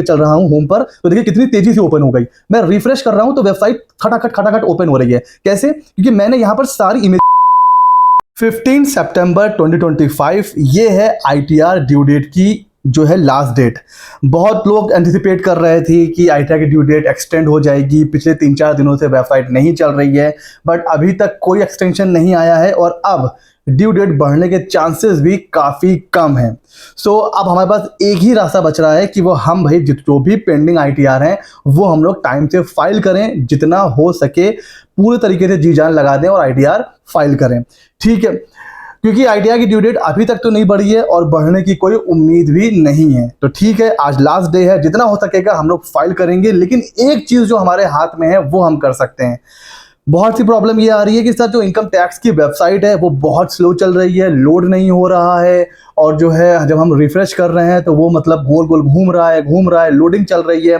चल रहा हूं होम पर, तो देखिए कितनी तेजी से ओपन हो गई। मैं रिफ्रेश कर रहा हूं तो वेबसाइट खटाखट खटाखट ओपन हो रही है। कैसे? क्योंकि मैंने यहां पर सारी इमेज 15 सितंबर 2025 ये है आईटीआर ड्यू डेट की जो है लास्ट डेट। बहुत लोग एंटिसिपेट कर रहे थे कि आईटीआर की ड्यू डेट एक्सटेंड हो जाएगी। पिछले 3-4 दिनों से वेबसाइट नहीं चल रही है, बट अभी तक कोई एक्सटेंशन नहीं आया है और अब ड्यू डेट बढ़ने के चांसेस भी काफ़ी कम हैं। सो अब हमारे पास एक ही रास्ता बच रहा है कि वो हम भाई जो भी पेंडिंग आईटीआर हैं वो हम लोग टाइम से फाइल करें, जितना हो सके पूरे तरीके से जी जान लगा दें और आईटीआर फाइल करें। ठीक है, क्योंकि आईटीआर की ड्यू डेट अभी तक तो नहीं बढ़ी है और बढ़ने की कोई उम्मीद भी नहीं है। तो ठीक है, आज लास्ट डे है, जितना हो सकेगा हम लोग फाइल करेंगे। लेकिन एक चीज़ जो हमारे हाथ में है वो हम कर सकते हैं। बहुत सी प्रॉब्लम ये आ रही है कि सर जो इनकम टैक्स की वेबसाइट है वो बहुत स्लो चल रही है, लोड नहीं हो रहा है, और जो है जब हम रिफ्रेश कर रहे हैं तो वो मतलब गोल गोल घूम रहा है, लोडिंग चल रही है।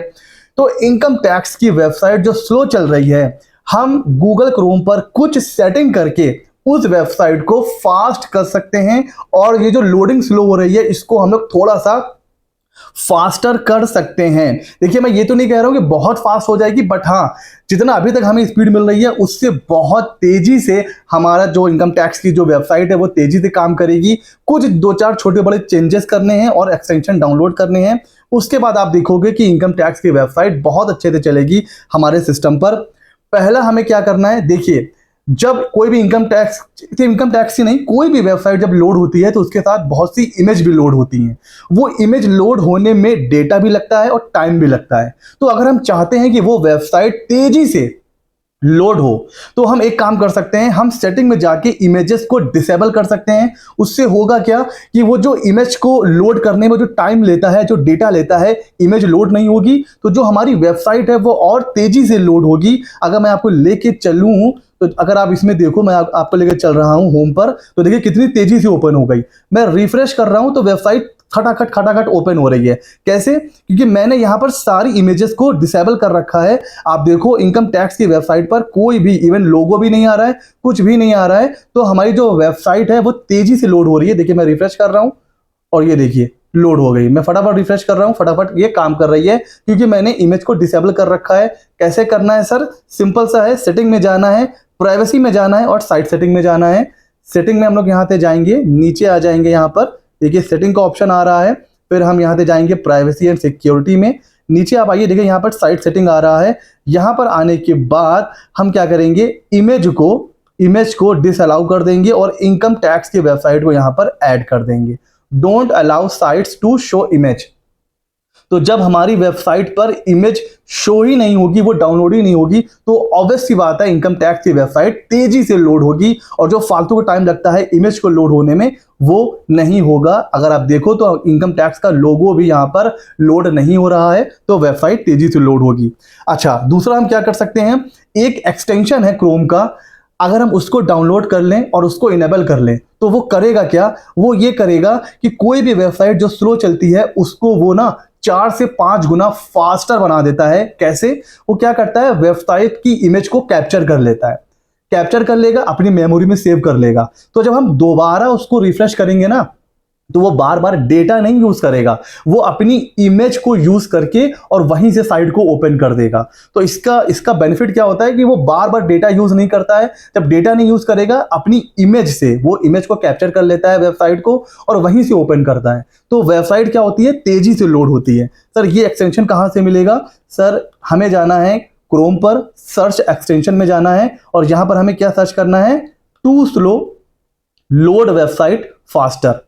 तो इनकम टैक्स की वेबसाइट जो स्लो चल रही है, हम गूगल क्रोम पर कुछ सेटिंग करके उस वेबसाइट को फास्ट कर सकते हैं और ये जो लोडिंग स्लो हो रही है इसको हम लोग थोड़ा सा फास्टर कर सकते हैं। देखिए, मैं ये तो नहीं कह रहा हूं कि बहुत फास्ट हो जाएगी, बट हाँ, जितना अभी तक हमें स्पीड मिल रही है उससे बहुत तेजी से हमारा जो इनकम टैक्स की जो वेबसाइट है वो तेजी से काम करेगी। कुछ 2-4 छोटे बड़े चेंजेस करने हैं और एक्सटेंशन डाउनलोड करने हैं। उसके बाद आप देखोगे कि इनकम टैक्स की वेबसाइट बहुत अच्छे से चलेगी हमारे सिस्टम पर। पहला हमें क्या करना है, देखिए, जब कोई भी इनकम टैक्स ही नहीं, कोई भी वेबसाइट जब लोड होती है तो उसके साथ बहुत सी इमेज भी लोड होती हैं। वो इमेज लोड होने में डेटा भी लगता है और टाइम भी लगता है। तो अगर हम चाहते हैं कि वो वेबसाइट तेजी से लोड हो तो हम एक काम कर सकते हैं, हम सेटिंग में जाके इमेजेस को डिसेबल कर सकते हैं। उससे होगा क्या कि वो जो इमेज को लोड करने में जो टाइम लेता है, जो डेटा लेता है, इमेज लोड नहीं होगी तो जो हमारी वेबसाइट है वो और तेजी से लोड होगी। अगर मैं आपको लेके चलूं तो अगर आप इसमें देखो, मैं आपको लेकर चल रहा हूं होम पर, तो देखिए कितनी तेजी से ओपन हो गई। मैं रिफ्रेश कर रहा हूं तो वेबसाइट खटाखट खटाखट ओपन हो रही है। कैसे? क्योंकि मैंने यहां पर सारी इमेजेस को डिसेबल कर रखा है। आप देखो इनकम टैक्स की वेबसाइट पर कोई भी इवन लोगो भी नहीं आ रहा है, कुछ भी नहीं आ रहा है। तो हमारी जो वेबसाइट है वो तेजी से लोड हो रही है। देखिए, मैं रिफ्रेश कर रहा हूं और ये देखिए लोड हो गई। मैं फटाफट रिफ्रेश कर रहा हूं, फटाफट ये काम कर रही है क्योंकि मैंने इमेज को डिसेबल कर रखा है। कैसे करना है सर? सिंपल सा है, सेटिंग में जाना है, प्राइवेसी में जाना है और साइट सेटिंग में जाना है। सेटिंग में हम लोग यहाँ से जाएंगे, नीचे आ जाएंगे, यहाँ पर देखिए सेटिंग का ऑप्शन आ रहा है। फिर हम यहाँ से जाएंगे प्राइवेसी एंड सिक्योरिटी में। नीचे आप आइए, देखिए यहाँ पर साइट सेटिंग आ रहा है। यहाँ पर आने के बाद हम क्या करेंगे, इमेज को डिसअलाउ कर देंगे और इनकम टैक्स की वेबसाइट को यहाँ पर ऐड कर देंगे। Don't allow sites to show image. तो जब हमारी वेबसाइट पर इमेज शो ही नहीं होगी, वो डाउनलोड ही नहीं होगी, तो ऑब्वियस सी बात है इनकम टैक्स की वेबसाइट तेजी से लोड होगी और जो फालतू का टाइम लगता है इमेज को लोड होने में वो नहीं होगा। अगर आप देखो तो इनकम टैक्स का लोगो भी यहाँ पर लोड नहीं हो रहा है, तो वेबसाइट तेजी से लोड होगी। अच्छा, दूसरा हम क्या कर सकते हैं, एक एक्सटेंशन है क्रोम का, अगर हम उसको डाउनलोड कर लें और उसको इनेबल कर लें तो वो करेगा क्या, वो ये करेगा कि कोई भी वेबसाइट जो स्लो चलती है उसको वो ना 4 से 5 गुना फास्टर बना देता है। कैसे? वो क्या करता है, वेबसाइट की इमेज को कैप्चर कर लेता है, कैप्चर कर लेगा, अपनी मेमोरी में सेव कर लेगा। तो जब हम दोबारा उसको रिफ्रेश करेंगे ना तो वो बार बार डेटा नहीं यूज करेगा, वो अपनी इमेज को यूज करके और वहीं से साइट को ओपन कर देगा। तो इसका बेनिफिट क्या होता है कि वो बार बार डेटा यूज नहीं करता है। जब डेटा नहीं यूज करेगा, अपनी इमेज से वो इमेज को कैप्चर कर लेता है वेबसाइट को और वहीं से ओपन करता है। तो वेबसाइट क्या होती है, तेजी से लोड होती है। सर ये एक्सटेंशन कहां से मिलेगा? सर हमें जाना है क्रोम पर, सर्च एक्सटेंशन में जाना है और यहां पर हमें क्या सर्च करना है, to slow load website faster.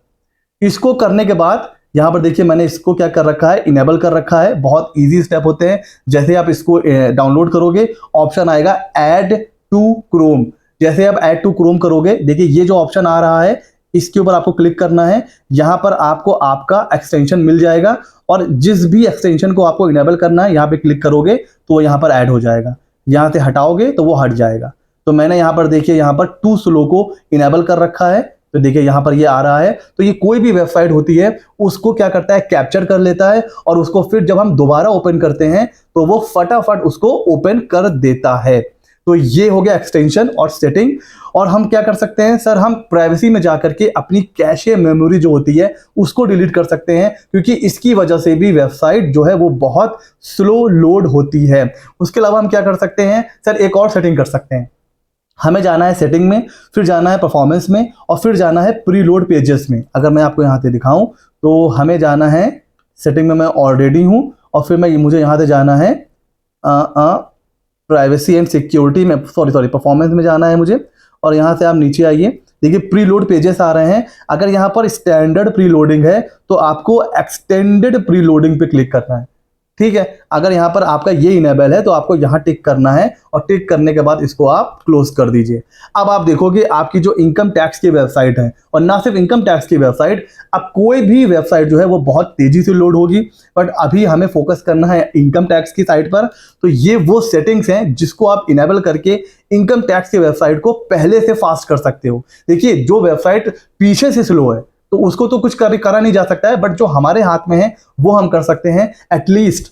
इसको करने के बाद यहां पर देखिए मैंने इसको क्या कर रखा है, इनेबल कर रखा है। बहुत इजी स्टेप होते हैं। जैसे आप इसको डाउनलोड करोगे, ऑप्शन आएगा ऐड टू क्रोम। जैसे आप ऐड टू क्रोम करोगे, देखिए ये जो ऑप्शन आ रहा है इसके ऊपर आपको क्लिक करना है। यहां पर आपको आपका एक्सटेंशन मिल जाएगा और जिस भी एक्सटेंशन को आपको इनेबल करना है यहां पे क्लिक करोगे तो वो यहां पर ऐड हो जाएगा। यहां से हटाओगे तो वो हट जाएगा। तो मैंने यहां पर देखिए यहां पर टू स्लो को इनेबल कर रखा है, तो देखिए यहां पर ये आ रहा है। तो ये कोई भी वेबसाइट होती है उसको क्या करता है, कैप्चर कर लेता है और उसको फिर जब हम दोबारा ओपन करते हैं तो वो फटाफट उसको ओपन कर देता है। तो ये हो गया एक्सटेंशन और सेटिंग। और हम क्या कर सकते हैं सर, हम प्राइवेसी में जाकर के अपनी कैशे मेमोरी जो होती है उसको डिलीट कर सकते हैं, क्योंकि इसकी वजह से भी वेबसाइट जो है वो बहुत स्लो लोड होती है। उसके अलावा हम क्या कर सकते हैं सर, एक और सेटिंग कर सकते हैं। हमें जाना है सेटिंग में, फिर जाना है परफॉर्मेंस में, और फिर जाना है प्रीलोड पेजेस में। अगर मैं आपको यहाँ से दिखाऊं तो हमें जाना है सेटिंग में, मैं ऑलरेडी हूँ, और फिर मुझे यहाँ से जाना है प्राइवेसी एंड सिक्योरिटी में, सॉरी परफॉर्मेंस में जाना है मुझे। और यहाँ से आप नीचे आइए, देखिए प्रीलोड पेजेस आ रहे हैं। अगर यहाँ पर स्टैंडर्ड प्रीलोडिंग है तो आपको एक्सटेंडेड प्रीलोडिंग पे क्लिक करना है, ठीक है। अगर यहाँ पर आपका ये इनेबल है तो आपको यहाँ टिक करना है, और टिक करने के बाद इसको आप क्लोज कर दीजिए। अब आप देखोगे आपकी जो इनकम टैक्स की वेबसाइट है, और ना सिर्फ इनकम टैक्स की वेबसाइट, अब कोई भी वेबसाइट जो है वो बहुत तेजी से लोड होगी, बट अभी हमें फोकस करना है इनकम टैक्स की साइट पर। तो ये वो सेटिंग्स हैं जिसको आप इनेबल करके इनकम टैक्स की वेबसाइट को पहले से फास्ट कर सकते हो। देखिए जो वेबसाइट पीछे से स्लो है तो उसको तो कुछ करा नहीं जा सकता है, बट जो हमारे हाथ में है वो हम कर सकते हैं। एटलीस्ट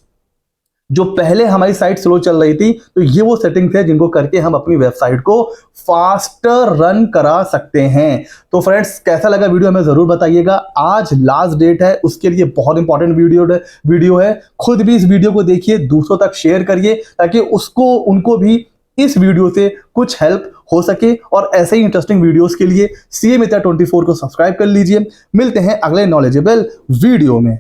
जो पहले हमारी साइट स्लो चल रही थी, तो ये वो सेटिंग्स है जिनको करके हम अपनी वेबसाइट को फास्टर रन करा सकते हैं। तो फ्रेंड्स कैसा लगा वीडियो हमें जरूर बताइएगा। आज लास्ट डेट है, उसके लिए बहुत इंपॉर्टेंट वीडियो है। खुद भी इस वीडियो को देखिए, दूसरों तक शेयर करिए, ताकि उनको भी इस वीडियो से कुछ हेल्प हो सके। और ऐसे ही इंटरेस्टिंग वीडियोस के लिए CA Mitra 24 को सब्सक्राइब कर लीजिए। मिलते हैं अगले नॉलेजेबल वीडियो में।